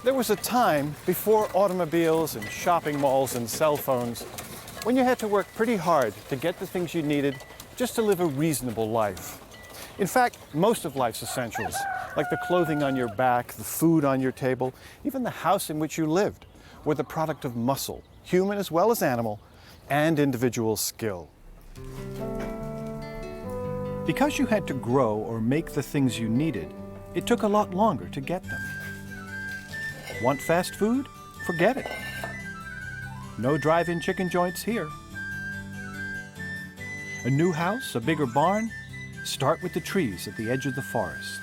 There was a time before automobiles and shopping malls and cell phones when you had to work pretty hard to get the things you needed just to live a reasonable life. In fact, most of life's essentials, like the clothing on your back, the food on your table, even the house in which you lived, were the product of muscle, human as well as animal, and individual skill. Because you had to grow or make the things you needed, it took a lot longer to get them. Want fast food? Forget it. No drive-in chicken joints here. A new house, a bigger barn? Start with the trees at the edge of the forest.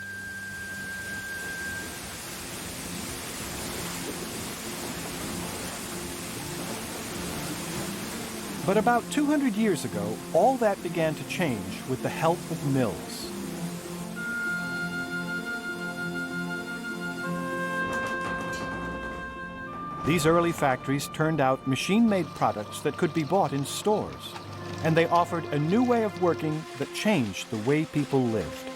But about 200 years ago, all that began to change with the help of mills. These early factories turned out machine-made products that could be bought in stores, and they offered a new way of working that changed the way people lived.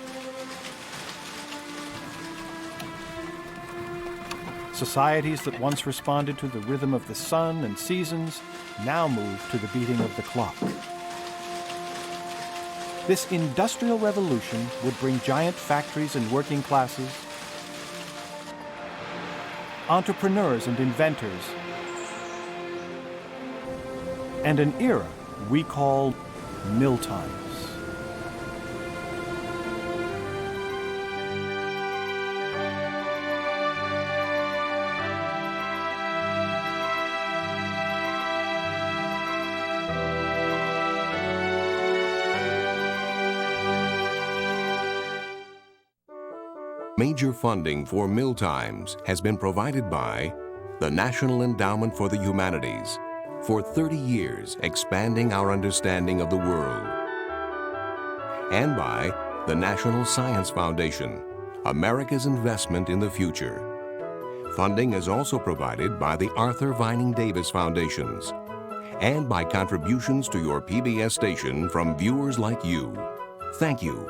Societies that once responded to the rhythm of the sun and seasons now moved to the beating of the clock. This industrial revolution would bring giant factories and working classes, entrepreneurs and inventors, and an era we call mill times. Major funding for Mill Times has been provided by the National Endowment for the Humanities, for 30 years expanding our understanding of the world, and by the National Science Foundation, America's investment in the future. Funding is also provided by the Arthur Vining Davis Foundations and by contributions to your PBS station from viewers like you. Thank you.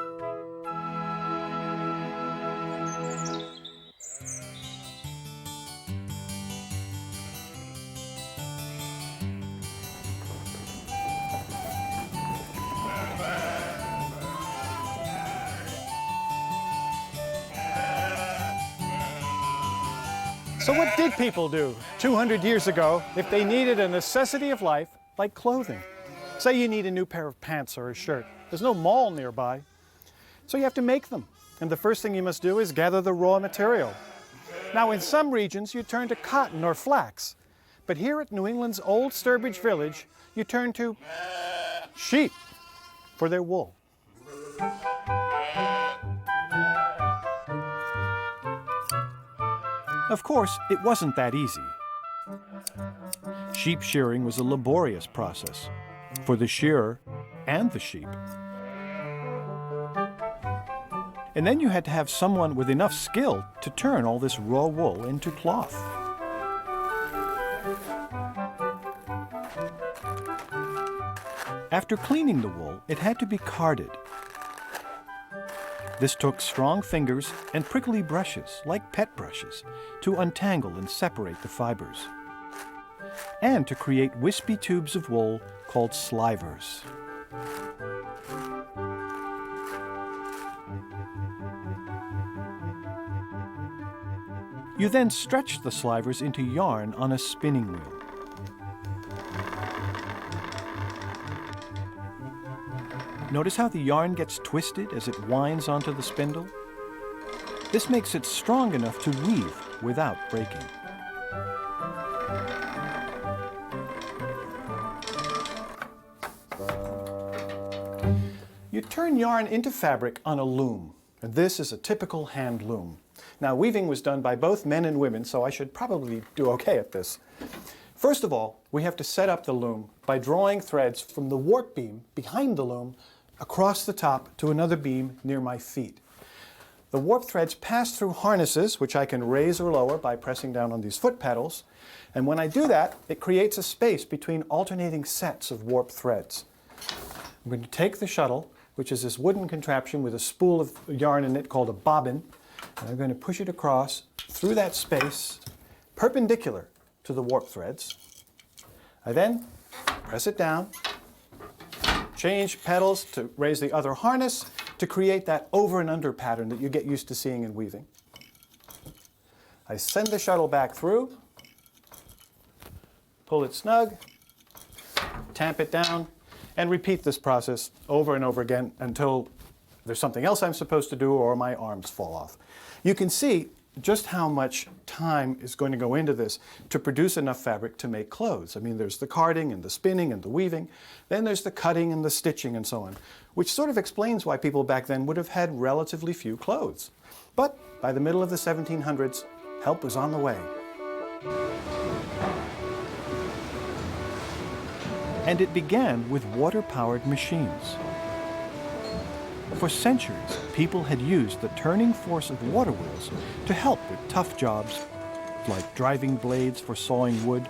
So what did people do 200 years ago if they needed a necessity of life like clothing? Say you need a new pair of pants or a shirt. There's no mall nearby, so you have to make them. And the first thing you must do is gather the raw material. Now in some regions you turn to cotton or flax, but here at New England's old Sturbridge Village you turn to sheep for their wool. Of course, it wasn't that easy. Sheep shearing was a laborious process for the shearer and the sheep. And then you had to have someone with enough skill to turn all this raw wool into cloth. After cleaning the wool, it had to be carded. This took strong fingers and prickly brushes, like pet brushes, to untangle and separate the fibers, and to create wispy tubes of wool called slivers. You then stretch the slivers into yarn on a spinning wheel. Notice how the yarn gets twisted as it winds onto the spindle? This makes it strong enough to weave without breaking. You turn yarn into fabric on a loom, and this is a typical hand loom. Now, weaving was done by both men and women, so I should probably do okay at this. First of all, we have to set up the loom by drawing threads from the warp beam behind the loom across the top to another beam near my feet. The warp threads pass through harnesses, which I can raise or lower by pressing down on these foot pedals. And when I do that, it creates a space between alternating sets of warp threads. I'm going to take the shuttle, which is this wooden contraption with a spool of yarn in it called a bobbin, and I'm going to push it across through that space perpendicular to the warp threads. I then press it down, change pedals to raise the other harness to create that over and under pattern that you get used to seeing in weaving. I send the shuttle back through, pull it snug, tamp it down, and repeat this process over and over again until there's something else I'm supposed to do or my arms fall off. You can see just how much time is going to go into this to produce enough fabric to make clothes. I mean, there's the carding and the spinning and the weaving, then there's the cutting and the stitching and so on, which sort of explains why people back then would have had relatively few clothes. But by the middle of the 1700s, help was on the way. And it began with water-powered machines. For centuries, people had used the turning force of water wheels to help with tough jobs like driving blades for sawing wood,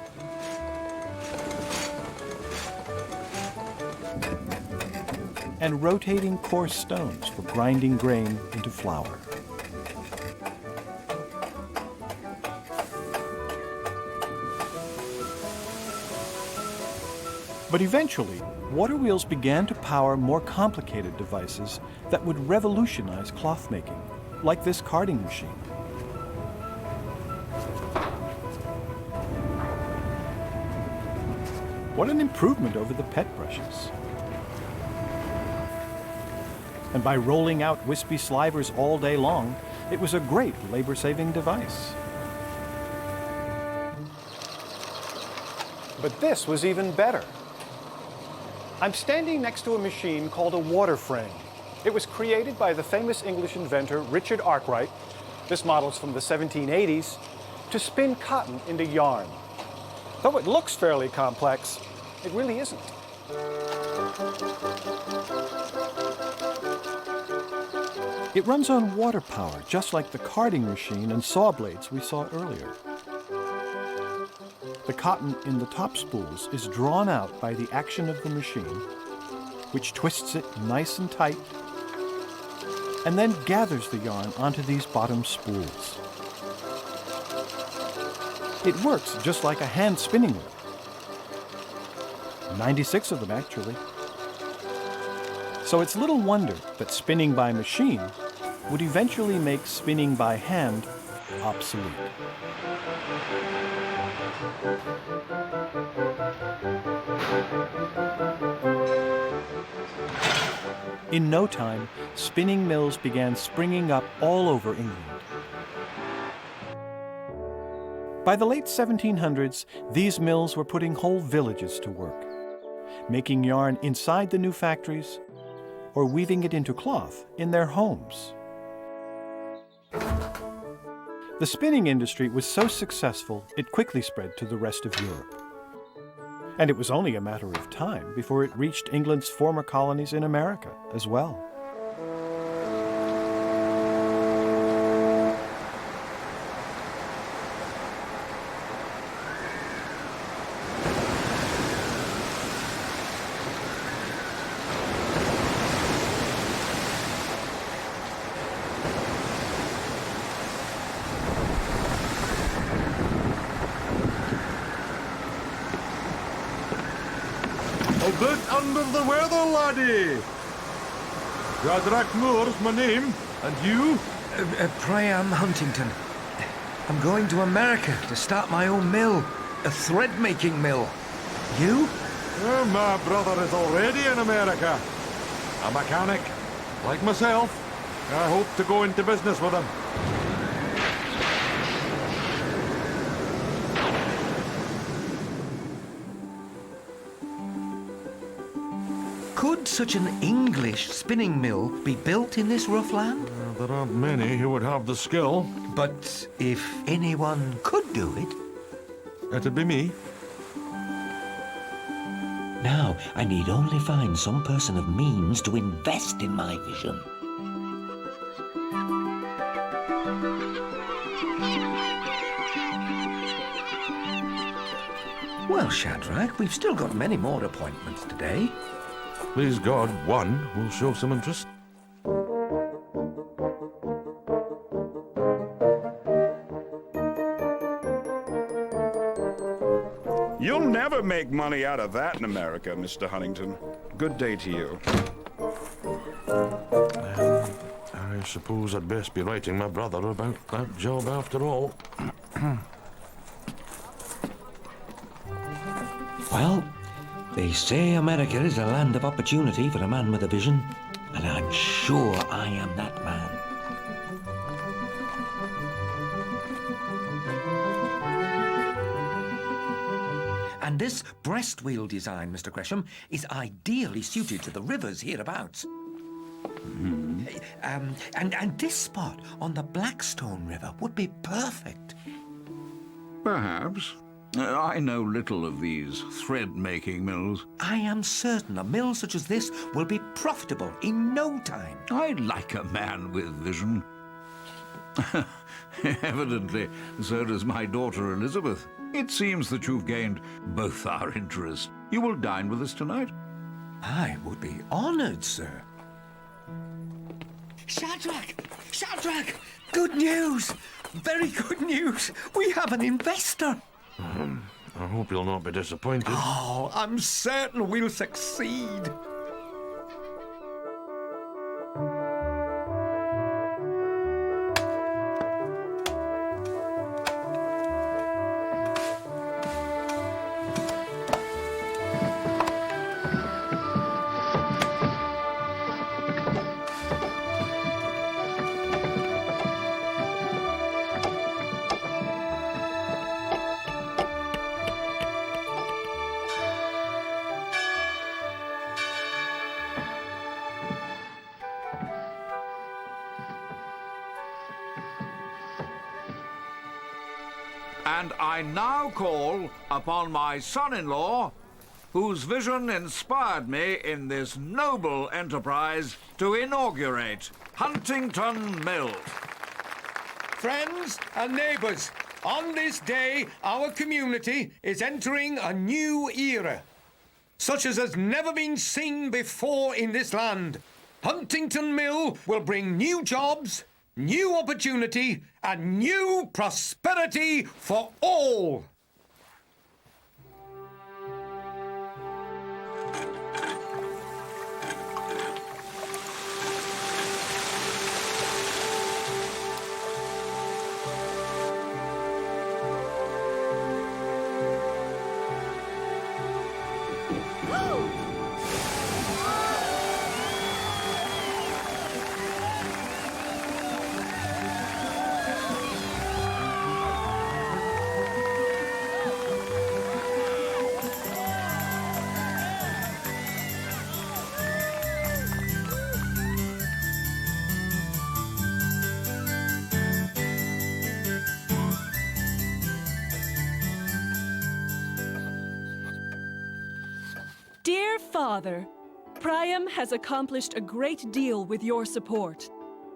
and rotating coarse stones for grinding grain into flour. But eventually, water wheels began to power more complicated devices that would revolutionize cloth making, like this carding machine. What an improvement over the pet brushes. And by rolling out wispy slivers all day long, it was a great labor-saving device. But this was even better. I'm standing next to a machine called a water frame. It was created by the famous English inventor Richard Arkwright, this model's from the 1780s, to spin cotton into yarn. Though it looks fairly complex, it really isn't. It runs on water power, just like the carding machine and saw blades we saw earlier. The cotton in the top spools is drawn out by the action of the machine, which twists it nice and tight, and then gathers the yarn onto these bottom spools. It works just like a hand spinning wheel. 96 of them, actually. So it's little wonder that spinning by machine would eventually make spinning by hand obsolete. In no time, spinning mills began springing up all over England. By the late 1700s, these mills were putting whole villages to work, making yarn inside the new factories or weaving it into cloth in their homes. The spinning industry was so successful, it quickly spread to the rest of Europe. And it was only a matter of time before it reached England's former colonies in America as well. A bit under the weather, laddie. Shadrach Moore's my name, and you? Priam Huntington. I'm going to America to start my own mill, a thread-making mill. You? Oh, my brother is already in America. A mechanic, like myself. I hope to go into business with him. Could such an English spinning mill be built in this rough land? There aren't many who would have the skill. But if anyone could do it... It'd be me. Now, I need only find some person of means to invest in my vision. Well, Shadrach, we've still got many more appointments today. Please God, one will show some interest. never make money out of that in America, Mr. Huntington. Good day to you. I suppose I'd best be writing my brother about that job after all. Well, they say America is a land of opportunity for a man with a vision, and I'm sure I am that man. And this breast wheel design, Mr. Gresham, is ideally suited to the rivers hereabouts. And this spot on the Blackstone River would be perfect. Perhaps. I know little of these thread-making mills. I am certain a mill such as this will be profitable in no time. I like a man with vision. Evidently, so does my daughter Elizabeth. It seems that you've gained both our interests. You will dine with us tonight? I would be honored, sir. Shadrach! Shadrach! Good news! Very good news! We have an investor! I hope you'll not be disappointed. Oh, I'm certain we'll succeed. And I now call upon my son-in-law, whose vision inspired me in this noble enterprise, to inaugurate Huntington Mill. Friends and neighbors, on this day, our community is entering a new era, such as has never been seen before in this land. Huntington Mill will bring new jobs, new opportunity, and new prosperity for all. Dear Father, Priam has accomplished a great deal with your support.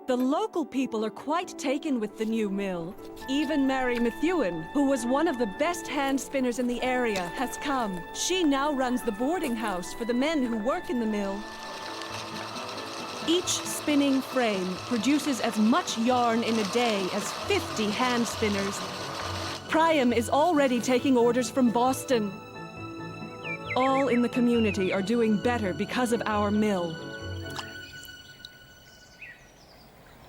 The local people are quite taken with the new mill. Even Mary Methuen, who was one of the best hand spinners in the area, has come. She now runs the boarding house for the men who work in the mill. Each spinning frame produces as much yarn in a day as 50 hand spinners. Priam is already taking orders from Boston. All in the community are doing better because of our mill.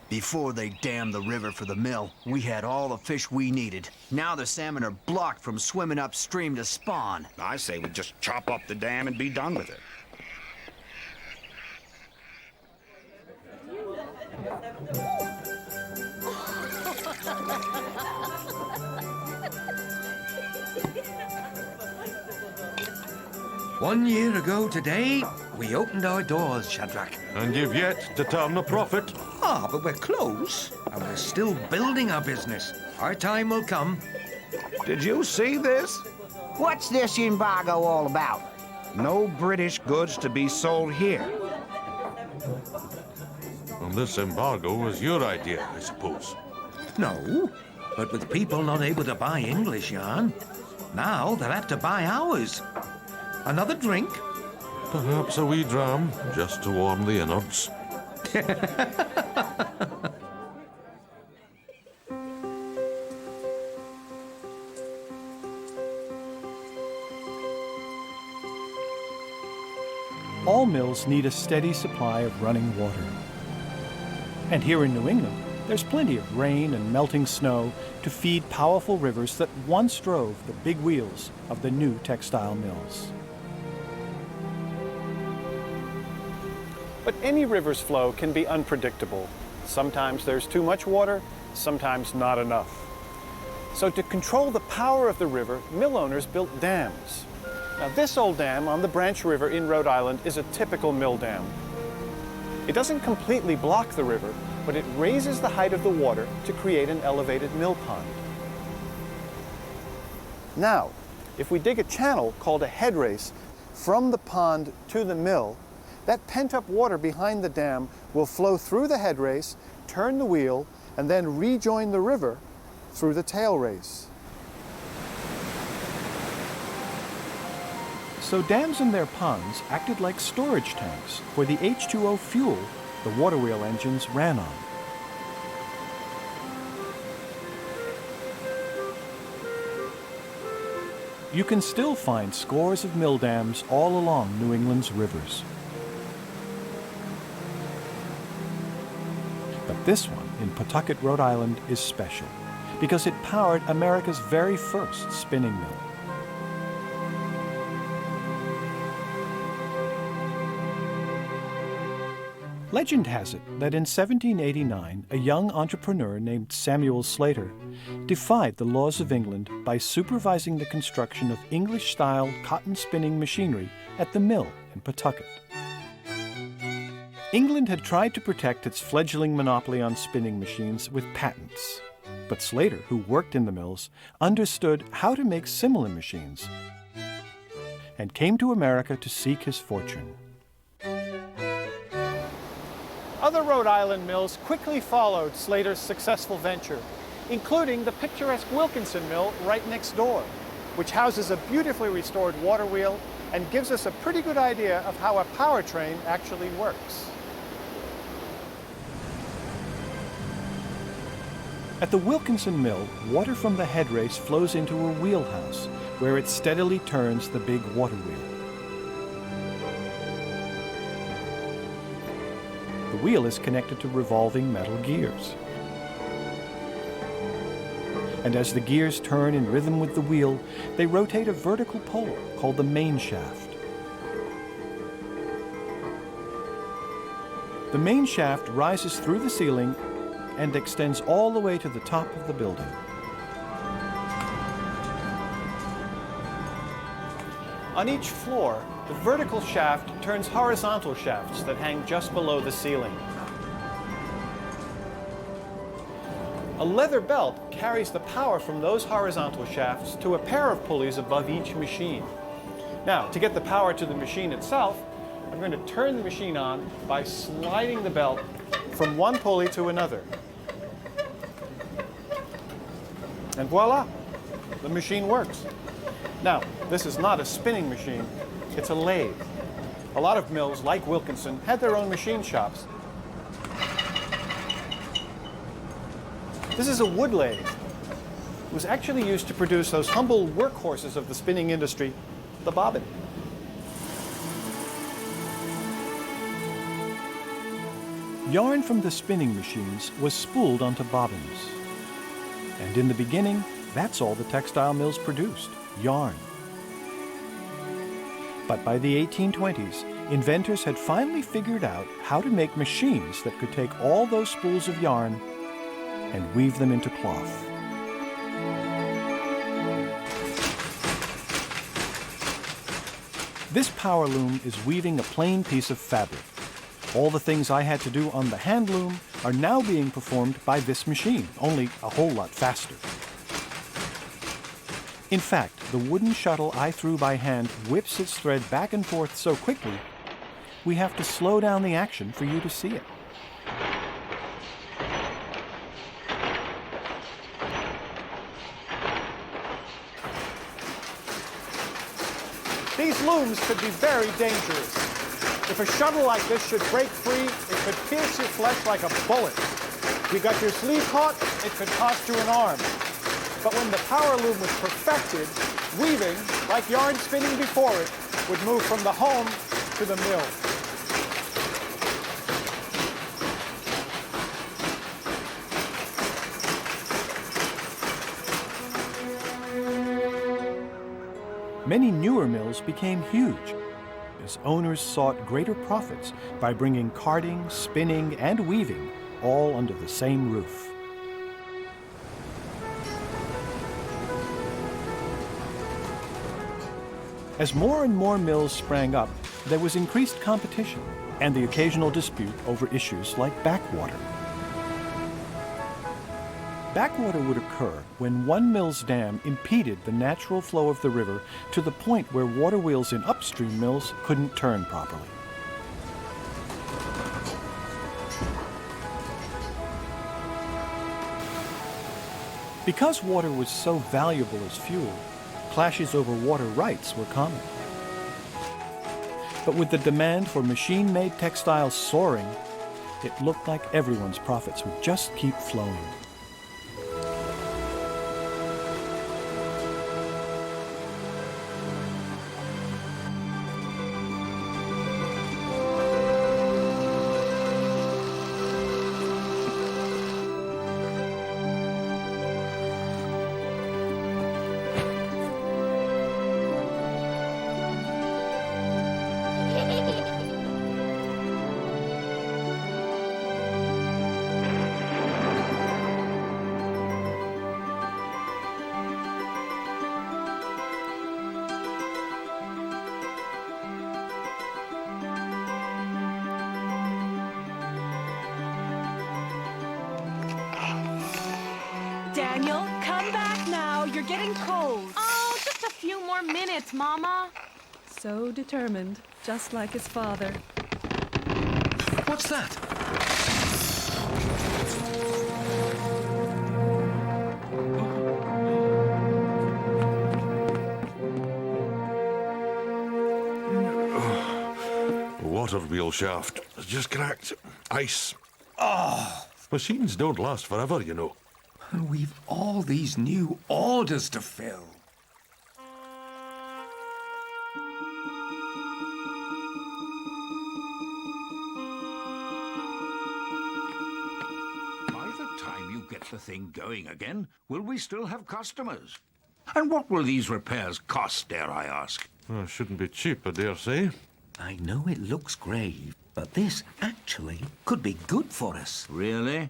Before they dammed the river for the mill, we had all the fish we needed. Now the salmon are blocked from swimming upstream to spawn. I say we just chop up the dam and be done with it. One year ago today, we opened our doors, Shadrach. And you've yet to turn a profit. Ah, but we're close, and we're still building our business. Our time will come. Did you see this? What's this embargo all about? No British goods to be sold here. And this embargo was your idea, I suppose. No, but with people not able to buy English yarn, now they'll have to buy ours. Another drink? Perhaps a wee dram, just to warm the innards. mills need a steady supply of running water. And here in New England, there's plenty of rain and melting snow to feed powerful rivers that once drove the big wheels of the new textile mills. But any river's flow can be unpredictable. Sometimes there's too much water, sometimes not enough. So to control the power of the river, mill owners built dams. Now this old dam on the Branch River in Rhode Island is a typical mill dam. It doesn't completely block the river, but it raises the height of the water to create an elevated mill pond. Now, if we dig a channel called a head race from the pond to the mill, that pent-up water behind the dam will flow through the head race, turn the wheel, and then rejoin the river through the tail race. So dams and their ponds acted like storage tanks for the H2O fuel the water wheel engines ran on. You can still find scores of mill dams all along New England's rivers. But this one in Pawtucket, Rhode Island is special because it powered America's very first spinning mill. Legend has it that in 1789, a young entrepreneur named Samuel Slater defied the laws of England by supervising the construction of English-style cotton spinning machinery at the mill in Pawtucket. England had tried to protect its fledgling monopoly on spinning machines with patents. But Slater, who worked in the mills, understood how to make similar machines and came to America to seek his fortune. Other Rhode Island mills quickly followed Slater's successful venture, including the picturesque Wilkinson Mill right next door, which houses a beautifully restored water wheel and gives us a pretty good idea of how a power train actually works. At the Wilkinson Mill, water from the head race flows into a wheelhouse, where it steadily turns the big water wheel. The wheel is connected to revolving metal gears. And as the gears turn in rhythm with the wheel, they rotate a vertical pole called the main shaft. The main shaft rises through the ceiling and extends all the way to the top of the building. On each floor, the vertical shaft turns horizontal shafts that hang just below the ceiling. A leather belt carries the power from those horizontal shafts to a pair of pulleys above each machine. Now, to get the power to the machine itself, I'm going to turn the machine on by sliding the belt from one pulley to another. And voila, the machine works. Now, this is not a spinning machine, it's a lathe. A lot of mills, like Wilkinson, had their own machine shops. This is a wood lathe. It was actually used to produce those humble workhorses of the spinning industry, the bobbin. Yarn from the spinning machines was spooled onto bobbins. And in the beginning, that's all the textile mills produced, yarn. But by the 1820s, inventors had finally figured out how to make machines that could take all those spools of yarn and weave them into cloth. This power loom is weaving a plain piece of fabric. All the things I had to do on the hand loom are now being performed by this machine, only a whole lot faster. In fact, the wooden shuttle I threw by hand whips its thread back and forth so quickly, we have to slow down the action for you to see it. These looms could be very dangerous. If a shuttle like this should break free, it could pierce your flesh like a bullet. If you got your sleeve caught, it could cost you an arm. But when the power loom was perfected, weaving, like yarn spinning before it, would move from the home to the mill. many newer mills became huge as owners sought greater profits by bringing carding, spinning, and weaving all under the same roof. As more and more mills sprang up, there was increased competition and the occasional dispute over issues like backwater. Backwater would occur when one mill's dam impeded the natural flow of the river to the point where water wheels in upstream mills couldn't turn properly. Because water was so valuable as fuel, clashes over water rights were common. But with the demand for machine-made textiles soaring, it looked like everyone's profits would just keep flowing. Daniel, come back now. You're getting cold. Oh, just a few more minutes, Mama. So determined, just like his father. What's that? Water wheel shaft has just cracked. Ice. Oh. Machines don't last forever, you know. And we've all these new orders to fill. By the time you get the thing going again, will we still have customers? And what will these repairs cost, dare I ask? Oh, shouldn't be cheap, I dare say. I know it looks grave, but this actually could be good for us. Really?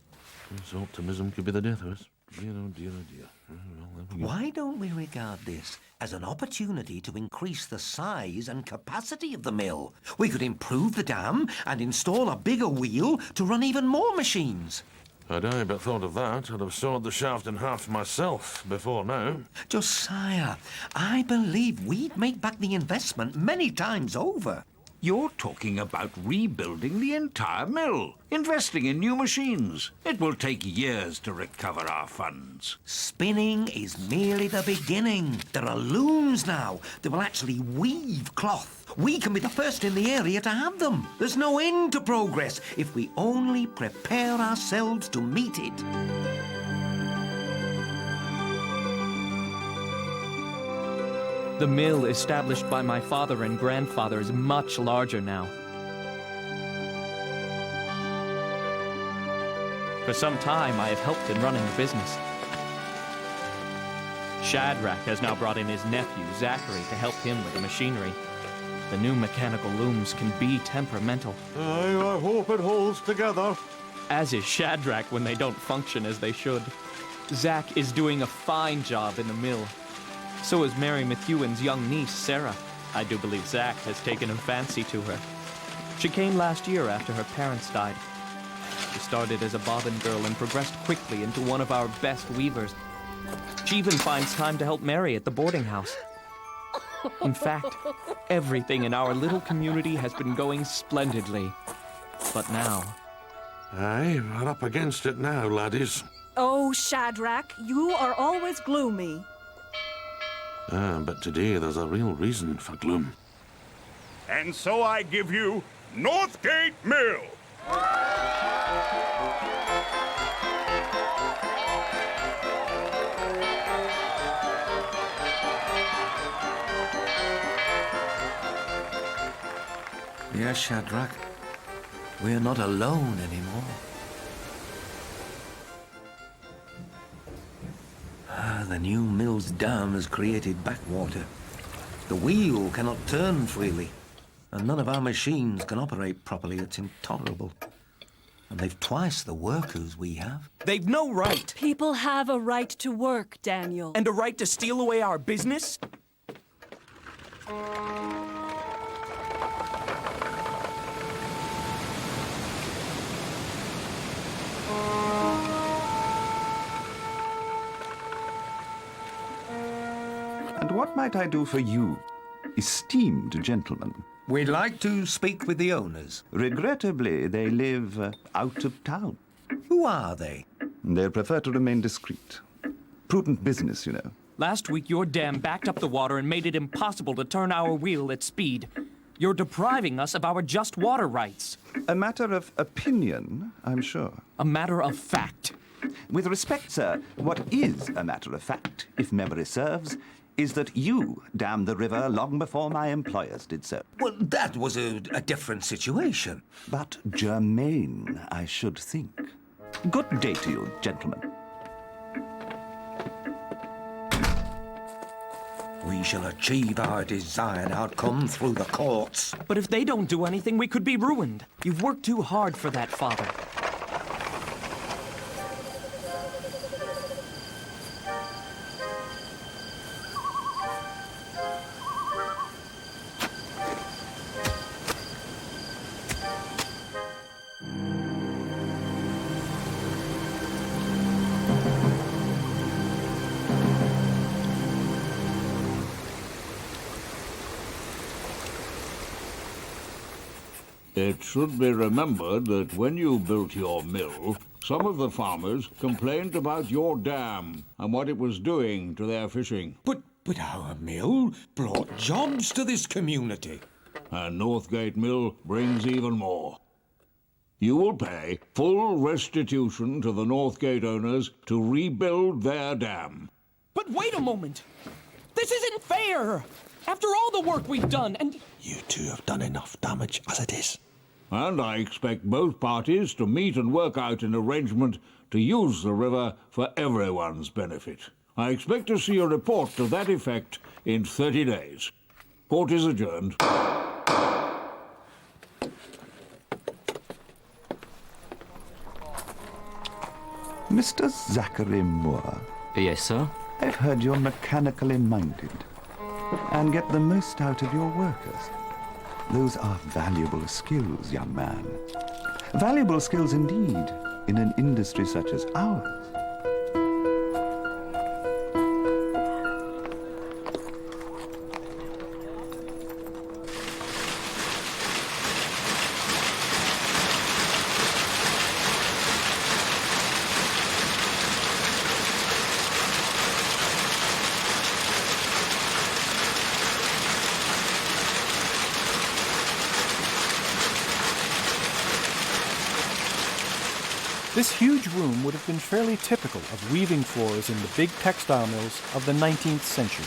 This optimism could be the death of us. Dear, oh dear, oh dear. Well, there we go. Why don't we regard this as an opportunity to increase the size and capacity of the mill? We could improve the dam and install a bigger wheel to run even more machines. Had I but thought of that, I'd have sawed the shaft in half myself before now. Josiah, I believe we'd make back the investment many times over. You're talking about rebuilding the entire mill, investing in new machines. It will take years to recover our funds. Spinning is merely the beginning. There are looms now that will actually weave cloth. We can be the first in the area to have them. There's no end to progress if we only prepare ourselves to meet it. The mill established by my father and grandfather is much larger now. For some time, I have helped in running the business. Shadrach has now brought in his nephew, Zachary, to help him with the machinery. The new mechanical looms can be temperamental. I hope it holds together. As is Shadrach when they don't function as they should. Zach is doing a fine job in the mill. So is Mary Methuen young niece, Sarah. I do believe Zach has taken a fancy to her. She came last year after her parents died. She started as a bobbin girl and progressed quickly into one of our best weavers. She even finds time to help Mary at the boarding house. In fact, everything in our little community has been going splendidly. But now... Aye, we're up against it now, laddies. Oh, Shadrach, you are always gloomy. Ah, but today there's a real reason for gloom. And so I give you Northgate Mill. Yes, Shadrach. We're not alone anymore. The new mill's dam has created backwater. The wheel cannot turn freely, and none of our machines can operate properly. It's intolerable. And they've twice the workers we have. They've no right. People have a right to work, Daniel. And a right to steal away our business? And what might I do for you, esteemed gentlemen? We'd like to speak with the owners. Regrettably, they live out of town. Who are they? They prefer to remain discreet. Prudent business, you know. Last week, your dam backed up the water and made it impossible to turn our wheel at speed. You're depriving us of our just water rights. A matter of opinion, I'm sure. A matter of fact. With respect, sir, what is a matter of fact, if memory serves, is that you dammed the river long before my employers did so. Well, that was a different situation. But germane, I should think. Good day to you, gentlemen. We shall achieve our desired outcome through the courts. But if they don't do anything, we could be ruined. You've worked too hard for that, Father. It should be remembered that when you built your mill, some of the farmers complained about your dam and what it was doing to their fishing. But our mill brought jobs to this community. And Northgate Mill brings even more. You will pay full restitution to the Northgate owners to rebuild their dam. But wait a moment! This isn't fair! After all the work we've done, and... You two have done enough damage as it is. And I expect both parties to meet and work out an arrangement to use the river for everyone's benefit. I expect to see a report to that effect in 30 days. Court is adjourned. Mr. Zachary Moore. Yes, sir? I've heard you're mechanically minded and get the most out of your workers. Those are valuable skills, young man. Valuable skills indeed in an industry such as ours. This huge room would have been fairly typical of weaving floors in the big textile mills of the 19th century.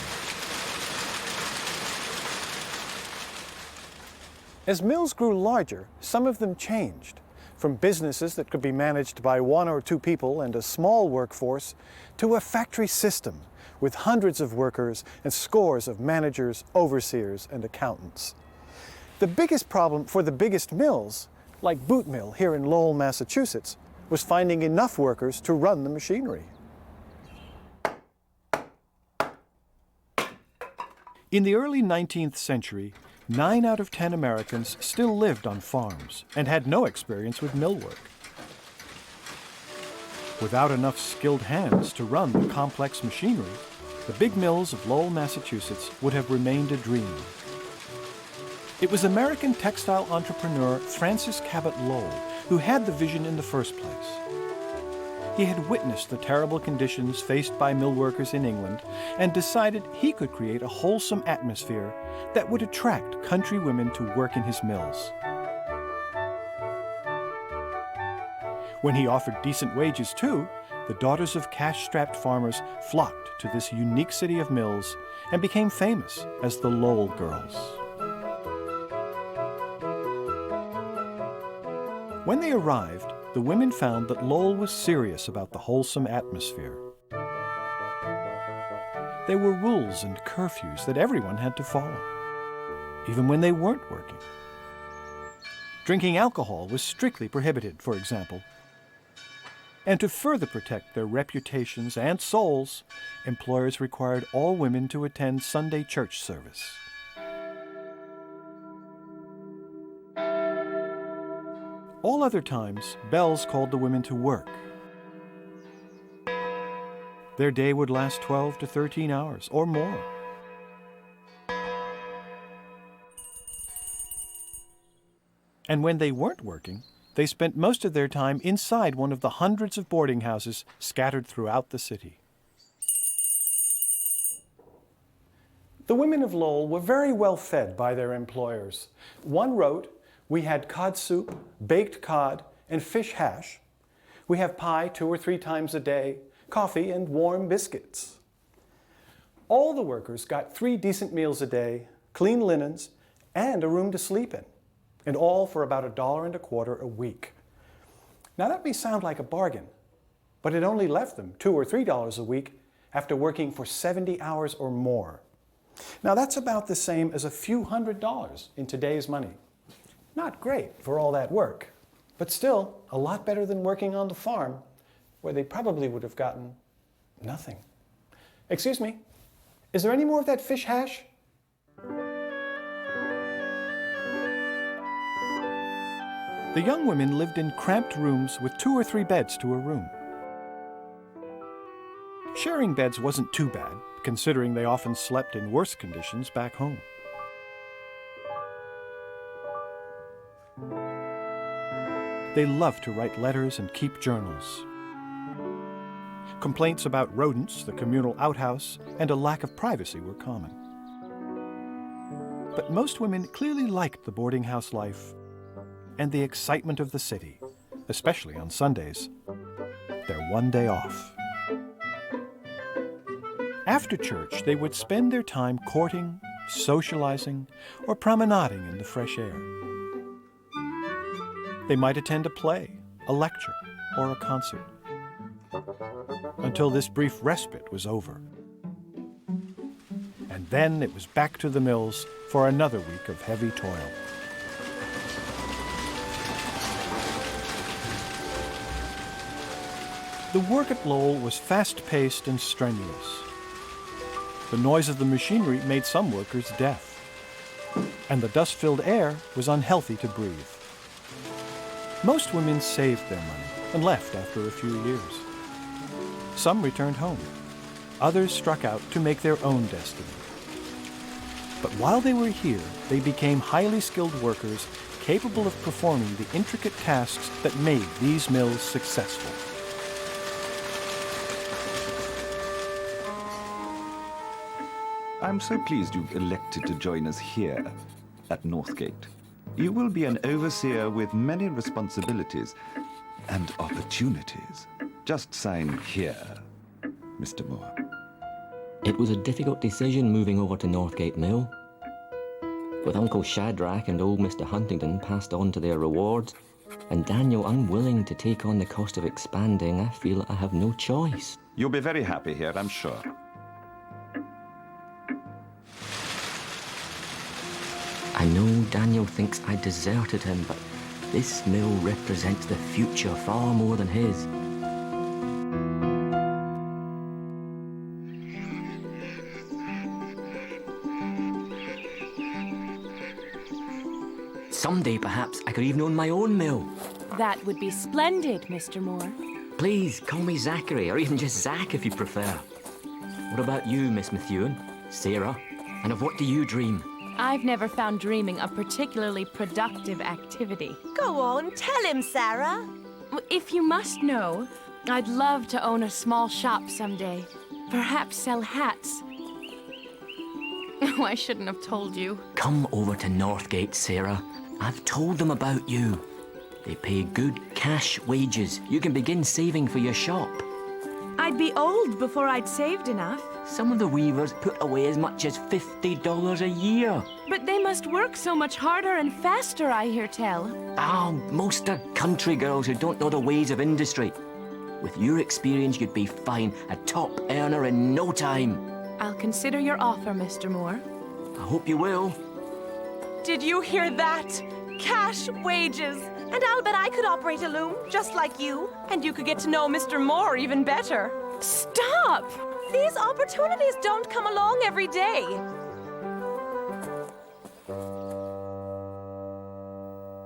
As mills grew larger, some of them changed, from businesses that could be managed by one or two people and a small workforce to a factory system with hundreds of workers and scores of managers, overseers, and accountants. The biggest problem for the biggest mills, like Boot Mill here in Lowell, Massachusetts, was finding enough workers to run the machinery. In the early 19th century, 9 out of 10 Americans still lived on farms and had no experience with mill work. Without enough skilled hands to run the complex machinery, the big mills of Lowell, Massachusetts would have remained a dream. It was American textile entrepreneur Francis Cabot Lowell who had the vision in the first place. He had witnessed the terrible conditions faced by mill workers in England and decided he could create a wholesome atmosphere that would attract country women to work in his mills. When he offered decent wages too, the daughters of cash-strapped farmers flocked to this unique city of mills and became famous as the Lowell Girls. When they arrived, the women found that Lowell was serious about the wholesome atmosphere. There were rules and curfews that everyone had to follow, even when they weren't working. Drinking alcohol was strictly prohibited, for example. And to further protect their reputations and souls, employers required all women to attend Sunday church service. All other times, bells called the women to work. Their day would last 12 to 13 hours or more. And when they weren't working, they spent most of their time inside one of the hundreds of boarding houses scattered throughout the city. The women of Lowell were very well fed by their employers. One wrote, "We had cod soup, baked cod, and fish hash. We have pie 2 or 3 times a day, coffee and warm biscuits." All the workers got 3 decent meals a day, clean linens, and a room to sleep in, and all for about $1.25 a week. Now that may sound like a bargain, but it only left them $2 or $3 a week after working for 70 hours or more. Now that's about the same as a few $100s in today's money. Not great for all that work, but still a lot better than working on the farm, where they probably would have gotten nothing. Excuse me, is there any more of that fish hash? The young women lived in cramped rooms with 2 or 3 beds to a room. Sharing beds wasn't too bad, considering they often slept in worse conditions back home. They loved to write letters and keep journals. Complaints about rodents, the communal outhouse, and a lack of privacy were common. But most women clearly liked the boarding house life and the excitement of the city, especially on Sundays, their one day off. After church, they would spend their time courting, socializing, or promenading in the fresh air. They might attend a play, a lecture, or a concert, until this brief respite was over. And then it was back to the mills for another week of heavy toil. The work at Lowell was fast-paced and strenuous. The noise of the machinery made some workers deaf, and the dust-filled air was unhealthy to breathe. Most women saved their money and left after a few years. Some returned home. Others struck out to make their own destiny. But while they were here, they became highly skilled workers capable of performing the intricate tasks that made these mills successful. I'm so pleased you've elected to join us here at Northgate. You will be an overseer with many responsibilities and opportunities. Just sign here, Mr. Moore. It was a difficult decision moving over to Northgate Mill. With Uncle Shadrach and old Mr. Huntington passed on to their rewards, and Daniel unwilling to take on the cost of expanding, I feel I have no choice. You'll be very happy here, I'm sure. I know Daniel thinks I deserted him, but this mill represents the future far more than his. Someday, perhaps, I could even own my own mill. That would be splendid, Mr. Moore. Please, call me Zachary, or even just Zach if you prefer. What about you, Miss Methuen? Sarah? And of what do you dream? I've never found dreaming a particularly productive activity. Go on, tell him, Sarah. If you must know, I'd love to own a small shop someday. Perhaps sell hats. Oh, I shouldn't have told you. Come over to Northgate, Sarah. I've told them about you. They pay good cash wages. You can begin saving for your shop. I'd be old before I'd saved enough. Some of the weavers put away as much as $50 a year. But they must work so much harder and faster, I hear tell. Oh, most are country girls who don't know the ways of industry. With your experience, you'd be fine, a top earner in no time. I'll consider your offer, Mr. Moore. I hope you will. Did you hear that? Cash wages. And I'll bet I could operate a loom, just like you. And you could get to know Mr. Moore even better. Stop! These opportunities don't come along every day.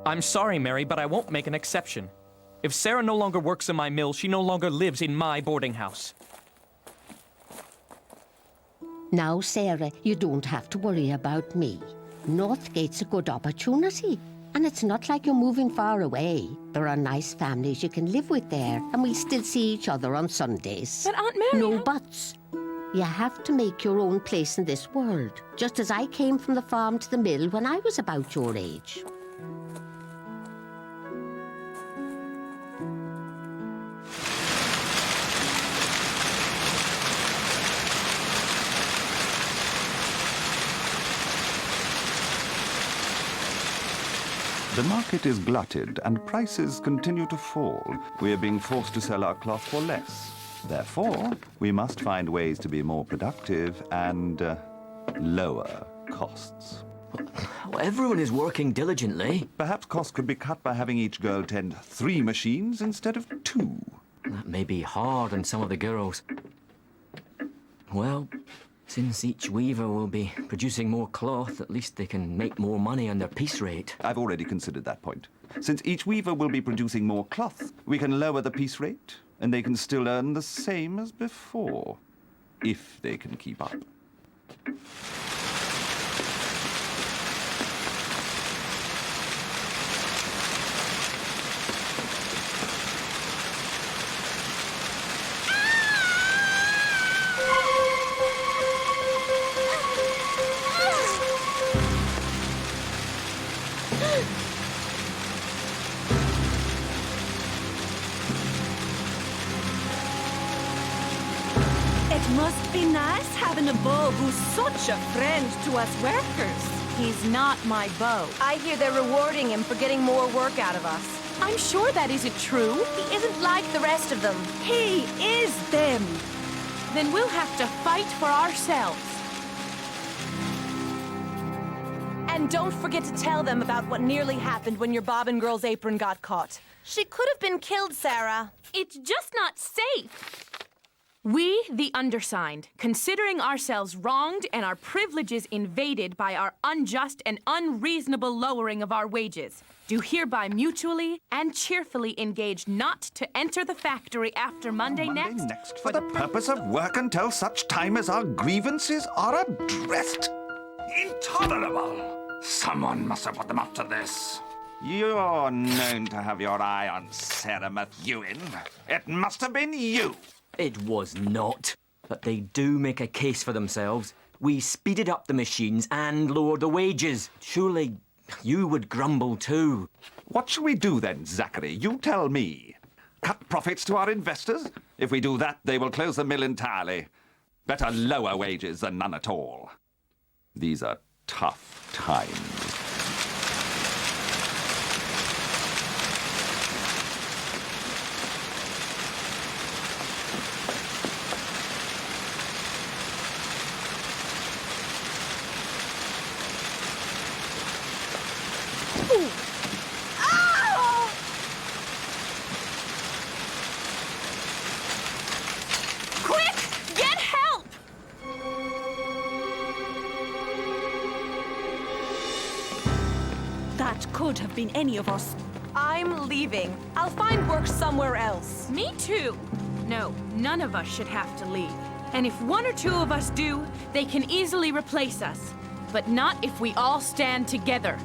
I'm sorry, Mary, but I won't make an exception. If Sarah no longer works in my mill, she no longer lives in my boarding house. Now, Sarah, you don't have to worry about me. Northgate's a good opportunity. And it's not like you're moving far away. There are nice families you can live with there, and we still see each other on Sundays. But Aunt Mary... No buts. You have to make your own place in this world, just as I came from the farm to the mill when I was about your age. The market is glutted and prices continue to fall. We are being forced to sell our cloth for less. Therefore, we must find ways to be more productive and lower costs. Well, everyone is working diligently. Perhaps costs could be cut by having each girl tend 3 machines instead of 2. That may be hard on some of the girls. Well, since each weaver will be producing more cloth, at least they can make more money on their piece rate. I've already considered that point. Since each weaver will be producing more cloth, we can lower the piece rate, and they can still earn the same as before, if they can keep up. It must be nice having a beau who's such a friend to us workers. He's not my beau. I hear they're rewarding him for getting more work out of us. I'm sure that isn't true. He isn't like the rest of them. He is them. Then we'll have to fight for ourselves. And don't forget to tell them about what nearly happened when your bobbin girl's apron got caught. She could have been killed, Sarah. It's just not safe. We, the undersigned, considering ourselves wronged and our privileges invaded by our unjust and unreasonable lowering of our wages, do hereby mutually and cheerfully engage not to enter the factory after Monday next For the purpose of work until such time as our grievances are addressed. Intolerable! Someone must have put them up to this. You're known to have your eye on Sarah Methuen. It must have been you. It was not. But they do make a case for themselves. We speeded up the machines and lowered the wages. Surely you would grumble too. What shall we do then, Zachary? You tell me. Cut profits to our investors? If we do that, they will close the mill entirely. Better lower wages than none at all. These are tough times. That could have been any of us. I'm leaving. I'll find work somewhere else. Me too. No, none of us should have to leave. And if one or two of us do, they can easily replace us. But not if we all stand together.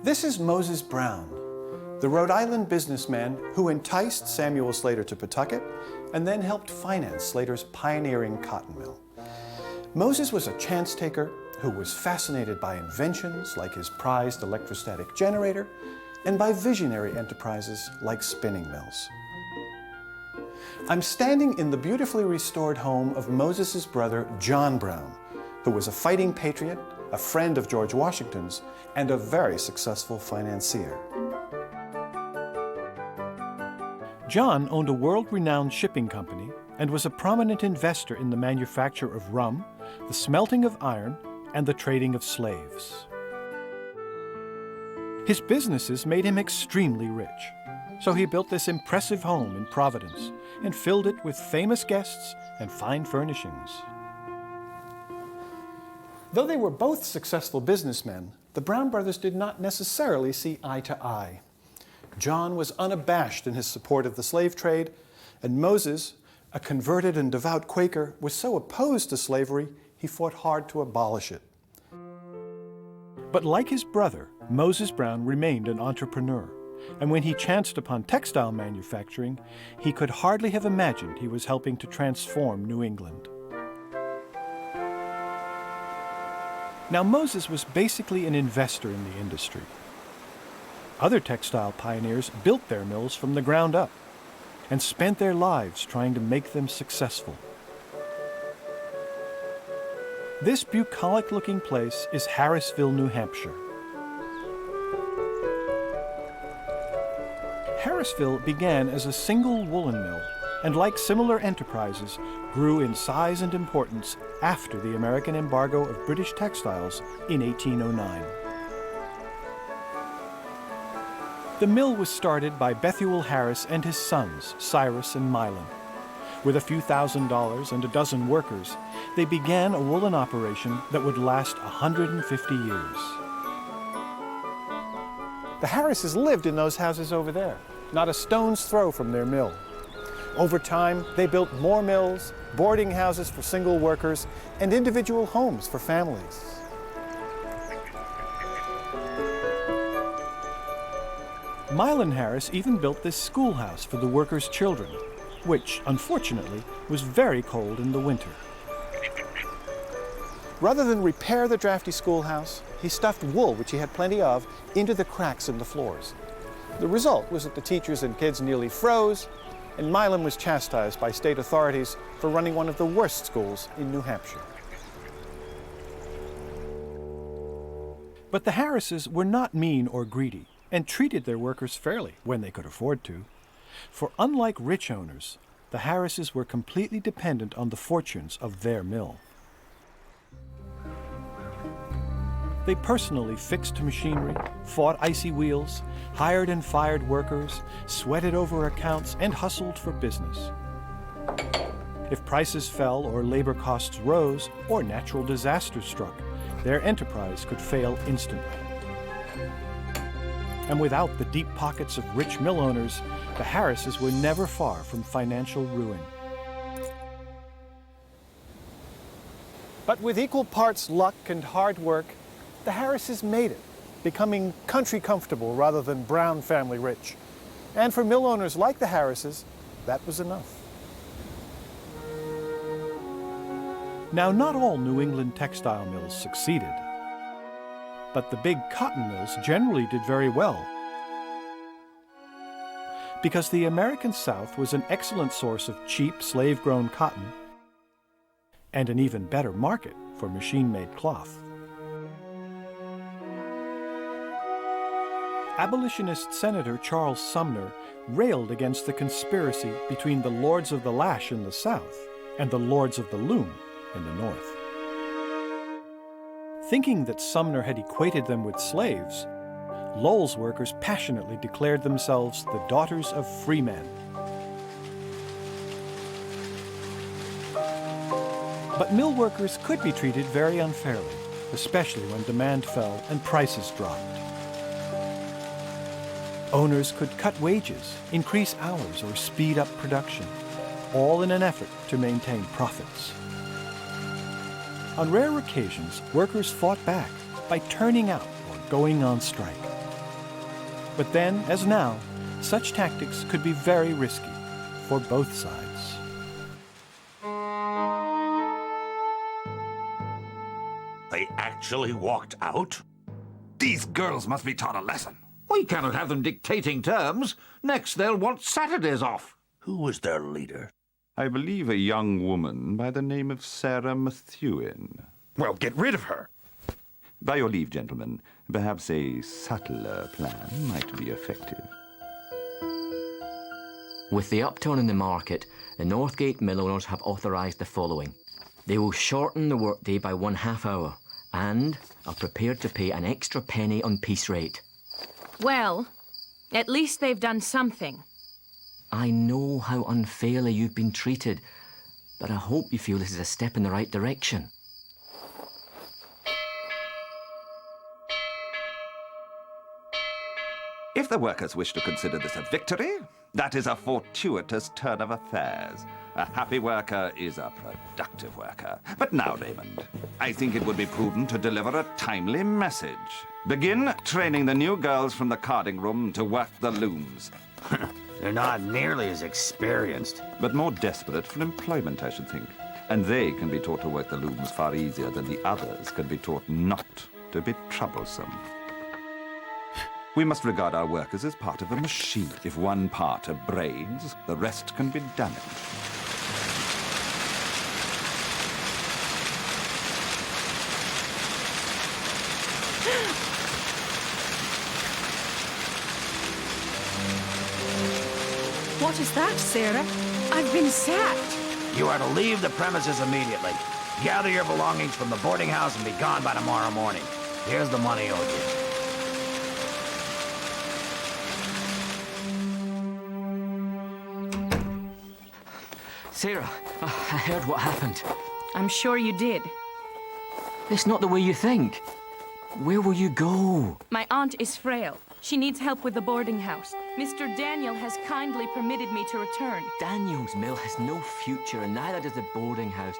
This is Moses Brown, the Rhode Island businessman who enticed Samuel Slater to Pawtucket and then helped finance Slater's pioneering cotton mill. Moses was a chance taker who was fascinated by inventions like his prized electrostatic generator and by visionary enterprises like spinning mills. I'm standing in the beautifully restored home of Moses's brother, John Brown, who was a fighting patriot, a friend of George Washington's, and a very successful financier. John owned a world-renowned shipping company and was a prominent investor in the manufacture of rum, the smelting of iron, and the trading of slaves. His businesses made him extremely rich, so he built this impressive home in Providence and filled it with famous guests and fine furnishings. Though they were both successful businessmen, the Brown brothers did not necessarily see eye to eye. John was unabashed in his support of the slave trade, and Moses, a converted and devout Quaker, was so opposed to slavery, he fought hard to abolish it. But like his brother, Moses Brown remained an entrepreneur, and when he chanced upon textile manufacturing, he could hardly have imagined he was helping to transform New England. Now, Moses was basically an investor in the industry. Other textile pioneers built their mills from the ground up and spent their lives trying to make them successful. This bucolic-looking place is Harrisville, New Hampshire. Harrisville began as a single woolen mill, and like similar enterprises, grew in size and importance after the American embargo of British textiles in 1809. The mill was started by Bethuel Harris and his sons, Cyrus and Milan. With a few $1,000s and a dozen workers, they began a woolen operation that would last 150 years. The Harrises lived in those houses over there, not a stone's throw from their mill. Over time, they built more mills, boarding houses for single workers, and individual homes for families. Milan Harris even built this schoolhouse for the workers' children, which, unfortunately, was very cold in the winter. Rather than repair the drafty schoolhouse, he stuffed wool, which he had plenty of, into the cracks in the floors. The result was that the teachers and kids nearly froze, and Milan was chastised by state authorities for running one of the worst schools in New Hampshire. But the Harrises were not mean or greedy, and treated their workers fairly when they could afford to. For unlike rich owners, the Harrises were completely dependent on the fortunes of their mill. They personally fixed machinery, fought icy wheels, hired and fired workers, sweated over accounts, and hustled for business. If prices fell or labor costs rose or natural disasters struck, their enterprise could fail instantly. And without the deep pockets of rich mill owners, the Harrises were never far from financial ruin. But with equal parts luck and hard work, the Harrises made it, becoming country comfortable rather than Brown family rich. And for mill owners like the Harrises, that was enough. Now, not all New England textile mills succeeded, but the big cotton mills generally did very well, because the American South was an excellent source of cheap slave-grown cotton and an even better market for machine-made cloth. Abolitionist Senator Charles Sumner railed against the conspiracy between the Lords of the Lash in the South and the Lords of the Loom in the North. Thinking that Sumner had equated them with slaves, Lowell's workers passionately declared themselves the daughters of free men. But mill workers could be treated very unfairly, especially when demand fell and prices dropped. Owners could cut wages, increase hours, or speed up production, all in an effort to maintain profits. On rare occasions, workers fought back by turning out or going on strike. But then, as now, such tactics could be very risky for both sides. They actually walked out? These girls must be taught a lesson. We cannot have them dictating terms. Next, they'll want Saturdays off. Who was their leader? I believe a young woman by the name of Sarah Methuen. Well, get rid of her. By your leave, gentlemen, perhaps a subtler plan might be effective. With the upturn in the market, the Northgate mill owners have authorised the following. They will shorten the workday by 1/2 hour and are prepared to pay an extra penny on piece rate. Well, at least they've done something. I know how unfairly you've been treated, but I hope you feel this is a step in the right direction. If the workers wish to consider this a victory, that is a fortuitous turn of affairs. A happy worker is a productive worker. But now, Raymond, I think it would be prudent to deliver a timely message. Begin training the new girls from the carding room to work the looms. They're not nearly as experienced. But more desperate for employment, I should think. And they can be taught to work the looms far easier than the others can be taught not to be troublesome. We must regard our workers as part of a machine. If one part abrades, the rest can be damaged. What is that, Sarah? I've been sacked. You are to leave the premises immediately. Gather your belongings from the boarding house and be gone by tomorrow morning. Here's the money owed you. Sarah, I heard what happened. I'm sure you did. It's not the way you think. Where will you go? My aunt is frail. She needs help with the boarding house. Mr. Daniel has kindly permitted me to return. Daniel's mill has no future, and neither does the boarding house.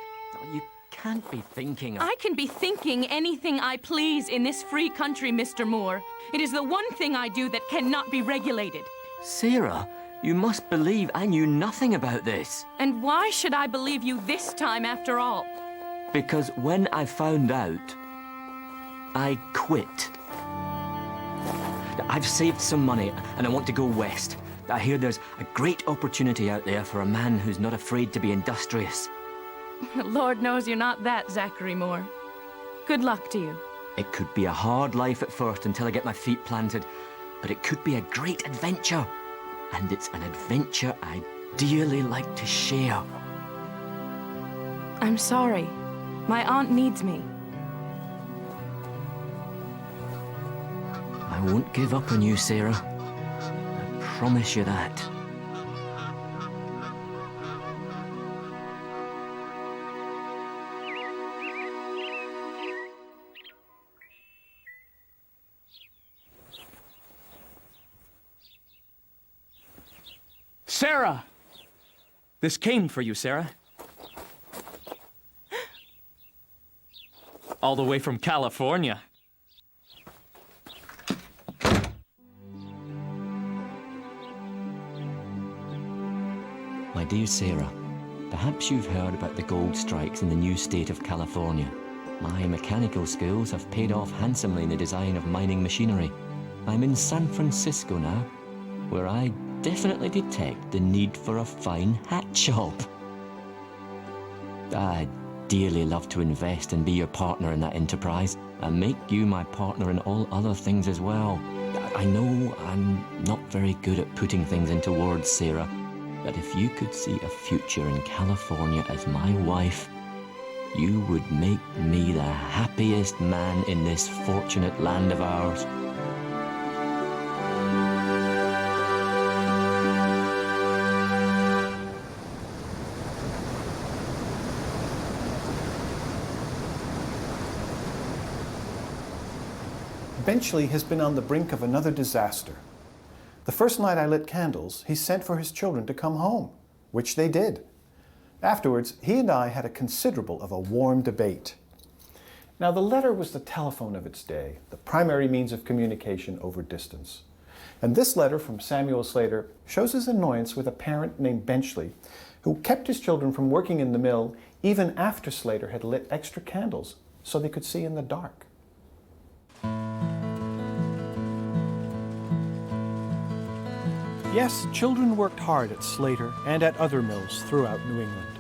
You can't be thinking of... I can be thinking anything I please in this free country, Mr. Moore. It is the one thing I do that cannot be regulated. Sarah, you must believe I knew nothing about this. And why should I believe you this time after all? Because when I found out, I quit. I've saved some money and I want to go west. I hear there's a great opportunity out there for a man who's not afraid to be industrious. Lord knows you're not that, Zachary Moore. Good luck to you. It could be a hard life at first until I get my feet planted, but it could be a great adventure. And it's an adventure I'd dearly like to share. I'm sorry. My aunt needs me. I won't give up on you, Sarah. I promise you that. Sarah! This came for you, Sarah. All the way from California. My dear Sarah, perhaps you've heard about the gold strikes in the new state of California. My mechanical skills have paid off handsomely in the design of mining machinery. I'm in San Francisco now, where I definitely detect the need for a fine hat shop. I'd dearly love to invest and be your partner in that enterprise, and make you my partner in all other things as well. I know I'm not very good at putting things into words, Sarah, but if you could see a future in California as my wife, you would make me the happiest man in this fortunate land of ours. Benchley has been on the brink of another disaster. The first night I lit candles, he sent for his children to come home, which they did. Afterwards, he and I had a considerable of a warm debate. Now, the letter was the telephone of its day, the primary means of communication over distance. And this letter from Samuel Slater shows his annoyance with a parent named Benchley, who kept his children from working in the mill even after Slater had lit extra candles so they could see in the dark. Yes, children worked hard at Slater and at other mills throughout New England.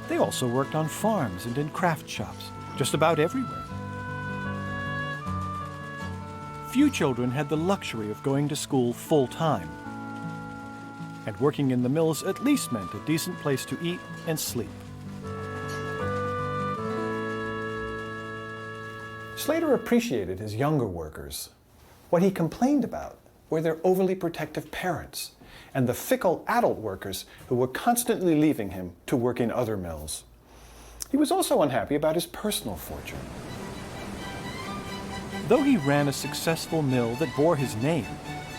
They also worked on farms and in craft shops, just about everywhere. Few children had the luxury of going to school full-time. and working in the mills at least meant a decent place to eat and sleep. Slater appreciated his younger workers. What he complained about were their overly protective parents and the fickle adult workers who were constantly leaving him to work in other mills. He was also unhappy about his personal fortune. Though he ran a successful mill that bore his name,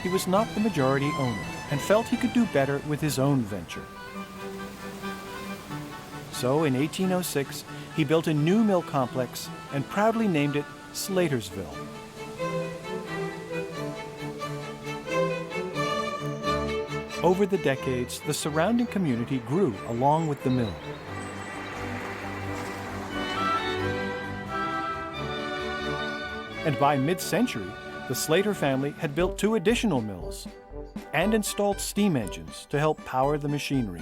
he was not the majority owner and felt he could do better with his own venture. So in 1806, he built a new mill complex and proudly named it Slatersville. Over the decades, the surrounding community grew along with the mill. And by mid-century, the Slater family had built 2 additional mills and installed steam engines to help power the machinery.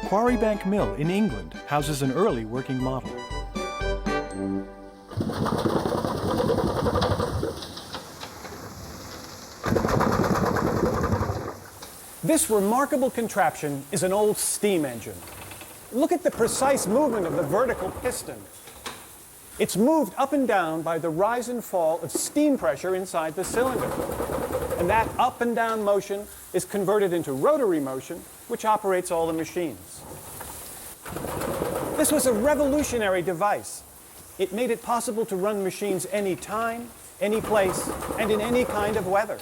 Quarrybank Mill in England houses an early working model. This remarkable contraption is an old steam engine. Look at the precise movement of the vertical piston. It's moved up and down by the rise and fall of steam pressure inside the cylinder. And that up and down motion is converted into rotary motion, which operates all the machines. This was a revolutionary device. It made it possible to run machines any time, any place, and in any kind of weather.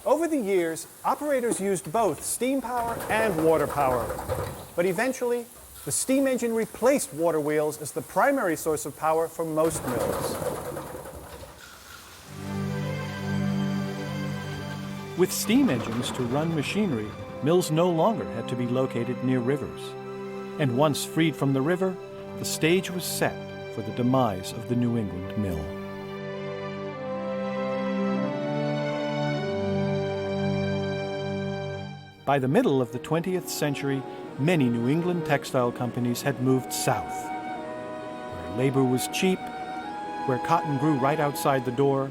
Over the years, operators used both steam power and water power. But eventually, the steam engine replaced water wheels as the primary source of power for most mills. With steam engines to run machinery, mills no longer had to be located near rivers. And once freed from the river, the stage was set for the demise of the New England mill. By the middle of the 20th century, many New England textile companies had moved south, where labor was cheap, where cotton grew right outside the door,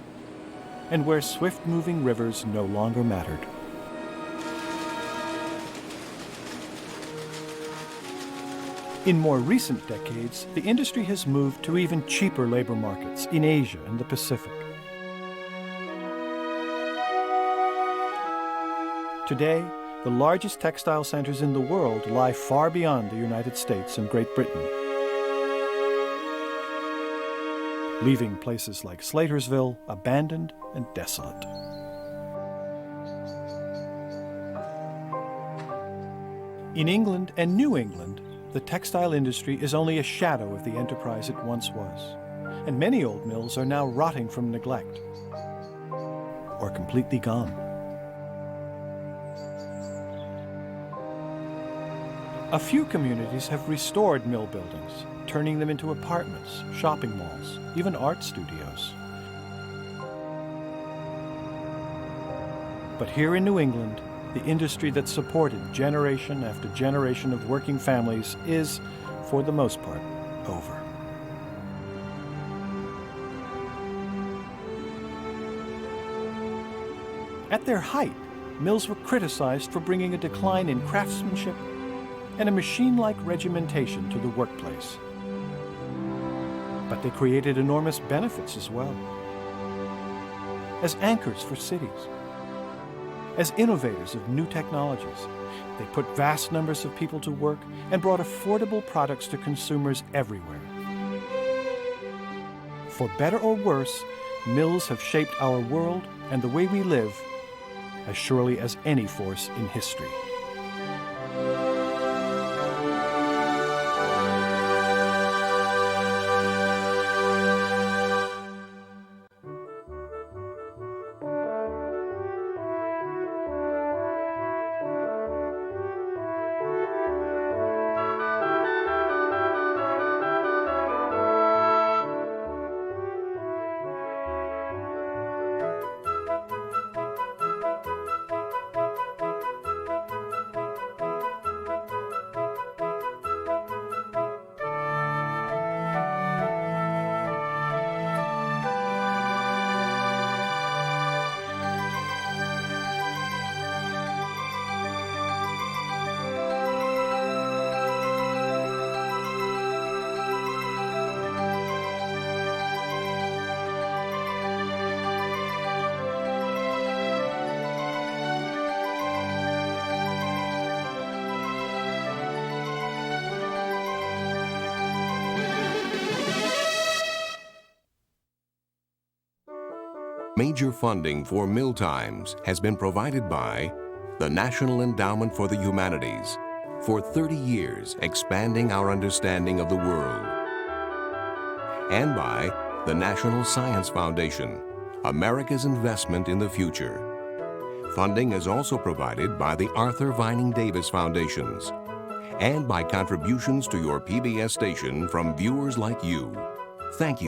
and where swift-moving rivers no longer mattered. In more recent decades, the industry has moved to even cheaper labor markets in Asia and the Pacific. Today, the largest textile centers in the world lie far beyond the United States and Great Britain, leaving places like Slatersville abandoned and desolate. In England and New England, the textile industry is only a shadow of the enterprise it once was, and many old mills are now rotting from neglect or completely gone. A few communities have restored mill buildings, turning them into apartments, shopping malls, even art studios. But here in New England, the industry that supported generation after generation of working families is, for the most part, over. At their height, mills were criticized for bringing a decline in craftsmanship and a machine-like regimentation to the workplace. But they created enormous benefits as well. As anchors for cities, as innovators of new technologies, they put vast numbers of people to work and brought affordable products to consumers everywhere. For better or worse, mills have shaped our world and the way we live as surely as any force in history. Major funding for Mill Times has been provided by the National Endowment for the Humanities, for 30 years expanding our understanding of the world, and by the National Science Foundation, America's investment in the future. Funding is also provided by the Arthur Vining Davis Foundations and by contributions to your PBS station from viewers like you. Thank you.